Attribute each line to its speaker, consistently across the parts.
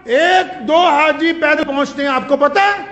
Speaker 1: 1-2 حاجی پیدل پہنچتے ہیں، آپ کو پتا ہے؟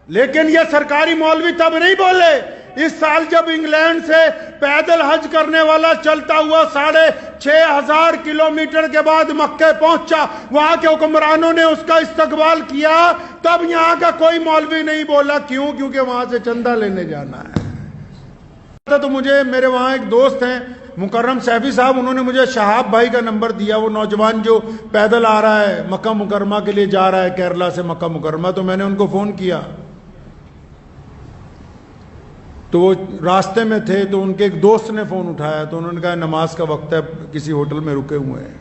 Speaker 1: لیکن یہ سرکاری مولوی تب نہیں بولے۔ اس سال جب انگلینڈ سے پیدل حج کرنے والا چلتا ہوا 6,500 کلومیٹر کے بعد مکہ پہنچا، وہاں کے حکمرانوں نے اس کا استقبال کیا، تب یہاں کا کوئی مولوی نہیں بولا۔ کیوں؟ کیونکہ وہاں سے چندہ لینے جانا ہے۔ تو مجھے میرے وہاں ایک دوست ہیں مکرم سیفی صاحب، انہوں نے مجھے شہاب بھائی کا نمبر دیا، وہ نوجوان جو پیدل آ رہا ہے مکہ مکرمہ کے لیے جا رہا ہے کیرلا سے مکہ مکرمہ۔ تو میں نے ان کو فون کیا، تو وہ راستے میں تھے، تو ان کے ایک دوست نے فون اٹھایا، تو انہوں نے کہا نماز کا وقت ہے، کسی ہوٹل میں رکے ہوئے ہیں۔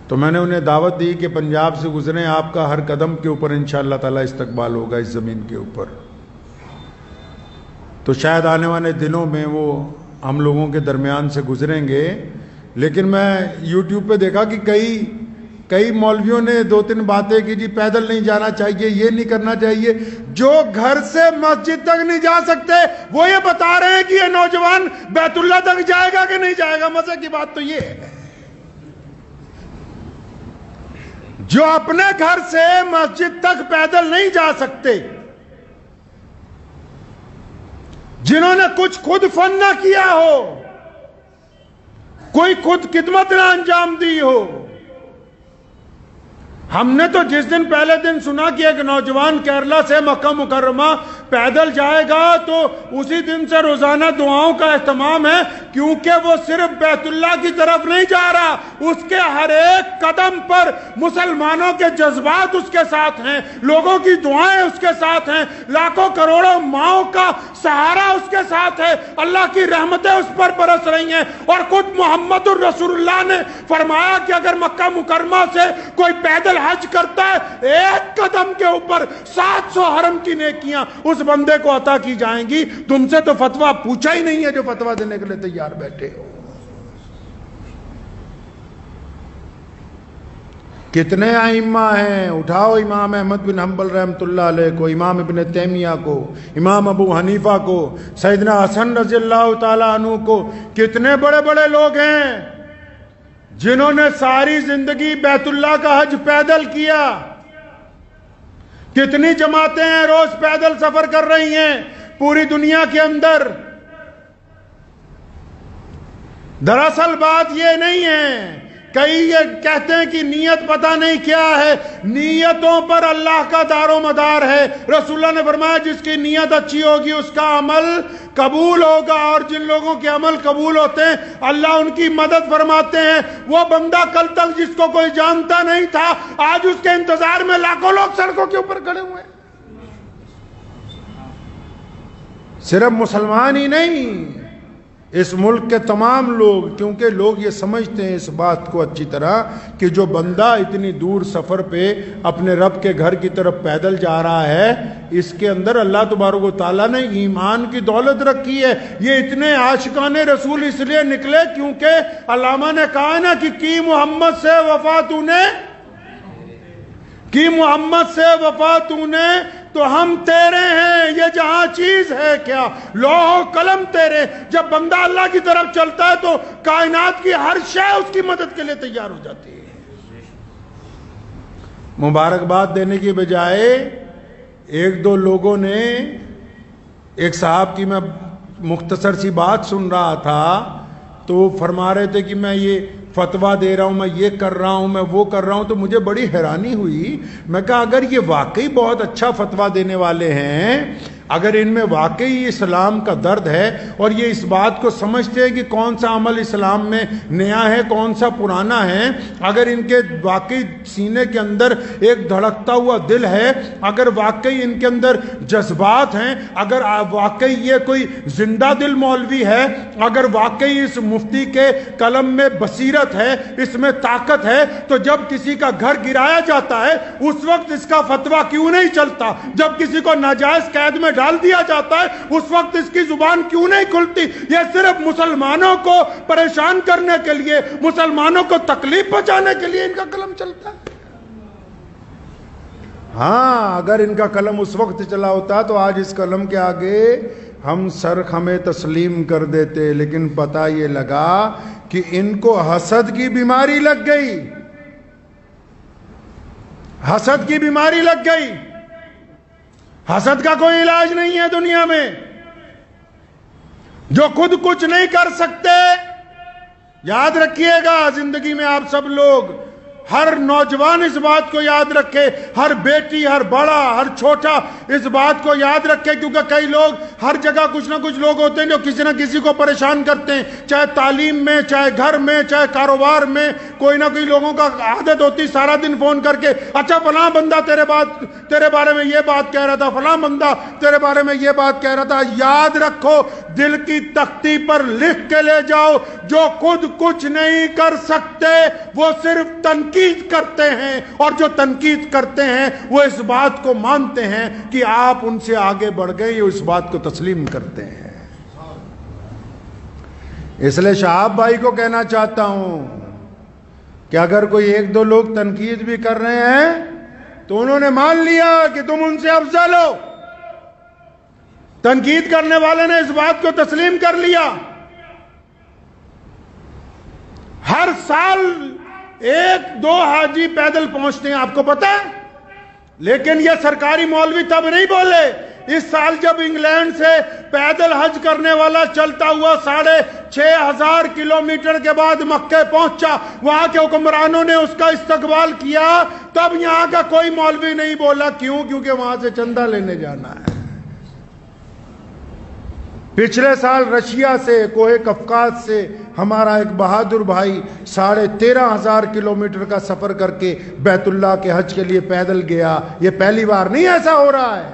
Speaker 1: تو میں نے انہیں دعوت دی کہ پنجاب سے گزریں، آپ کا ہر قدم کے اوپر انشاءاللہ تعالی استقبال ہوگا اس زمین کے اوپر۔ تو شاید آنے والے دنوں میں وہ ہم لوگوں کے درمیان سے گزریں گے۔ لیکن میں یوٹیوب پہ دیکھا کہ کئی مولویوں نے 2-3 باتیں کی، جی پیدل نہیں جانا چاہیے، یہ نہیں کرنا چاہیے۔ جو گھر سے مسجد تک نہیں جا سکتے وہ یہ بتا رہے ہیں کہ یہ نوجوان بیت اللہ تک جائے گا کہ نہیں جائے گا۔ مزے کی بات تو یہ ہے، جو اپنے گھر سے مسجد تک پیدل نہیں جا سکتے، جنہوں نے کچھ خود فن نہ کیا ہو، کوئی خود خدمت نہ انجام دی ہو۔ ہم نے تو جس دن پہلے دن سنا کہ ایک نوجوان کیرلا سے مکہ مکرمہ پیدل جائے گا، تو اسی دن سے روزانہ دعاؤں کا اہتمام ہے، کیونکہ وہ صرف بیت اللہ کی طرف نہیں جا رہا، اس کے ہر ایک قدم پر مسلمانوں کے جذبات اس کے ساتھ ہیں، لوگوں کی دعائیں اس کے ساتھ ہیں، لاکھوں کروڑوں ماؤں کا سہارا اس کے ساتھ ہے، اللہ کی رحمتیں اس پر برس رہی ہیں۔ اور خود محمد الرسول اللہ نے فرمایا کہ اگر مکہ مکرمہ سے کوئی پیدل حج کرتا ہے، ایک قدم کے اوپر 700 حرم کی نیکیاں اس بندے کو عطا کی جائیں گی۔ تم سے تو فتویٰ پوچھا ہی نہیں ہے جو فتویٰ دینے کے لیے تیار بیٹھے ہو۔ کتنے ائمہ ہیں، اٹھاؤ امام احمد بن حنبل رحمۃ اللہ علیہ کو، امام ابن تیمیہ کو، امام ابو حنیفہ کو، سیدنا حسن رضی اللہ تعالیٰ عنہ کو، کتنے بڑے بڑے لوگ ہیں جنہوں نے ساری زندگی بیت اللہ کا حج پیدل کیا۔ کتنی جماعتیں ہیں روز پیدل سفر کر رہی ہیں پوری دنیا کے اندر۔ دراصل بات یہ نہیں ہے، کئی یہ کہتے ہیں کہ نیت پتہ نہیں کیا ہے، نیتوں پر اللہ کا دار و مدار ہے۔ رسول اللہ نے فرمایا جس کی نیت اچھی ہوگی اس کا عمل قبول ہوگا، اور جن لوگوں کے عمل قبول ہوتے ہیں اللہ ان کی مدد فرماتے ہیں۔ وہ بندہ کل تک جس کو کوئی جانتا نہیں تھا، آج اس کے انتظار میں لاکھوں لوگ سڑکوں کے اوپر کھڑے ہوئے ہیں۔ صرف مسلمان ہی نہیں، اس ملک کے تمام لوگ، کیونکہ لوگ یہ سمجھتے ہیں اس بات کو اچھی طرح کہ جو بندہ اتنی دور سفر پہ اپنے رب کے گھر کی طرف پیدل جا رہا ہے، اس کے اندر اللہ تبارک و تعالیٰ نے ایمان کی دولت رکھی ہے۔ یہ اتنے عاشقان رسول اس لیے نکلے کیونکہ علامہ نے کہا نا کہ کی محمد سے وفا تو نے، کی محمد سے وفا تو نے تو ہم تیرے ہیں، یہ جہاں چیز ہے کیا، لوح و قلم تیرے۔ جب بندہ اللہ کی طرف چلتا ہے تو کائنات کی ہر شے اس کی مدد کے لیے تیار ہو جاتی ہے۔ مبارکباد دینے کی بجائے 1-2 لوگوں نے، ایک صاحب کی میں مختصر سی بات سن رہا تھا، تو وہ فرما رہے تھے کہ میں یہ فتویٰ دے رہا ہوں، میں یہ کر رہا ہوں، میں وہ کر رہا ہوں، تو مجھے بڑی حیرانی ہوئی۔ میں کہا اگر یہ واقعی بہت اچھا فتویٰ دینے والے ہیں، اگر ان میں واقعی اسلام کا درد ہے اور یہ اس بات کو سمجھتے ہیں کہ کون سا عمل اسلام میں نیا ہے کون سا پرانا ہے، اگر ان کے واقعی سینے کے اندر ایک دھڑکتا ہوا دل ہے، اگر واقعی ان کے اندر جذبات ہیں، اگر واقعی یہ کوئی زندہ دل مولوی ہے، اگر واقعی اس مفتی کے قلم میں بصیرت ہے، اس میں طاقت ہے، تو جب کسی کا گھر گرایا جاتا ہے اس وقت اس کا فتویٰ کیوں نہیں چلتا؟ جب کسی کو ناجائز قید میں ڈال دیا جاتا ہے اس وقت اس کی زبان کیوں نہیں کھلتی؟ یہ صرف مسلمانوں کو پریشان کرنے کے لیے، مسلمانوں کو تکلیف پہنچانے کے لیے ان کا قلم چلتا ہے۔ ہاں، اگر ان کا قلم اس وقت چلا ہوتا تو آج اس قلم کے آگے ہم سر خمے تسلیم کر دیتے، لیکن پتہ یہ لگا کہ ان کو حسد کی بیماری لگ گئی۔ حسد کی بیماری لگ گئی. حسد کا کوئی علاج نہیں ہے دنیا میں. جو خود کچھ نہیں کر سکتے، یاد رکھیے گا زندگی میں آپ سب لوگ، ہر نوجوان اس بات کو یاد رکھے، ہر بیٹی، ہر بڑا، ہر چھوٹا اس بات کو یاد رکھے، کیونکہ کئی لوگ ہر جگہ کچھ نہ کچھ لوگ ہوتے ہیں جو کسی نہ کسی کو پریشان کرتے ہیں، چاہے تعلیم میں، چاہے گھر میں، چاہے کاروبار میں. کوئی نہ کوئی لوگوں کا عادت ہوتی سارا دن فون کر کے، اچھا فلاں بندہ تیرے بارے میں یہ بات کہہ رہا تھا، فلاں بندہ تیرے بارے میں یہ بات کہہ رہا تھا. یاد رکھو، دل کی تختی پر لکھ کے لے جاؤ، جو خود کچھ نہیں کر سکتے وہ صرف تنقید کرتے ہیں، اور جو تنقید کرتے ہیں وہ اس بات کو مانتے ہیں کہ آپ ان سے آگے بڑھ گئے، یہ اس بات کو تسلیم کرتے ہیں. اس لیے شہاب بھائی کو کہنا چاہتا ہوں کہ اگر کوئی ایک دو لوگ تنقید بھی کر رہے ہیں تو انہوں نے مان لیا کہ تم ان سے افضل ہو. تنقید کرنے والے نے اس بات کو تسلیم کر لیا. ہر سال 1-2 حاجی پیدل پہنچتے ہیں، آپ کو پتا ہے، لیکن یہ سرکاری مولوی تب نہیں بولے. اس سال جب انگلینڈ سے پیدل حج کرنے والا چلتا ہوا 6,500 کلومیٹر کے بعد مکہ پہنچا، وہاں کے حکمرانوں نے اس کا استقبال کیا، تب یہاں کا کوئی مولوی نہیں بولا. کیوں؟ کیونکہ وہاں سے چندہ لینے جانا ہے. پچھلے سال رشیا سے، کوہ قفقاز سے ہمارا ایک بہادر بھائی 13,500 کلومیٹر کا سفر کر کے بیت اللہ کے حج کے لیے پیدل گیا. یہ پہلی بار نہیں ایسا ہو رہا ہے.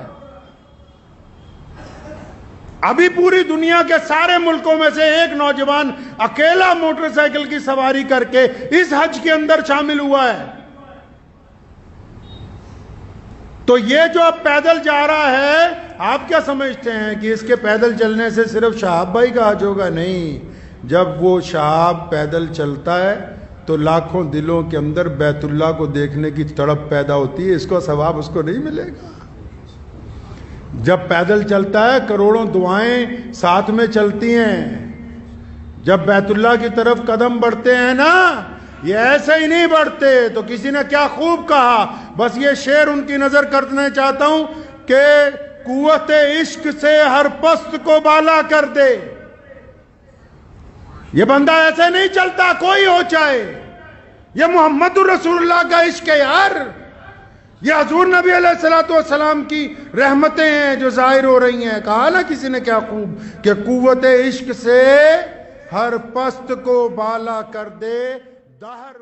Speaker 1: ابھی پوری دنیا کے سارے ملکوں میں سے ایک نوجوان اکیلا موٹر سائیکل کی سواری کر کے اس حج کے اندر شامل ہوا ہے. تو یہ جو اب پیدل جا رہا ہے، آپ کیا سمجھتے ہیں کہ اس کے پیدل چلنے سے صرف شہاب بھائی کا حج ہوگا؟ نہیں. جب وہ شہاب پیدل چلتا ہے تو لاکھوں دلوں کے اندر بیت اللہ کو دیکھنے کی تڑپ پیدا ہوتی ہے. اس کو ثواب اس کو نہیں ملے گا. جب پیدل چلتا ہے کروڑوں دعائیں ساتھ میں چلتی ہیں. جب بیت اللہ کی طرف قدم بڑھتے ہیں نا، یہ ایسے ہی نہیں بڑھتے. تو کسی نے کیا خوب کہا، بس یہ شعر ان کی نظر کرنے چاہتا ہوں کہ قوت عشق سے ہر پست کو بالا کر دے. یہ بندہ ایسے نہیں چلتا، کوئی ہو چاہے. یہ محمد الرسول اللہ کا عشق ہے یار. یہ حضور نبی علیہ السلام کی رحمتیں ہیں جو ظاہر ہو رہی ہیں. کہا نا کسی نے کیا خوب کہ قوت عشق سے ہر پست کو بالا کر دے. دہر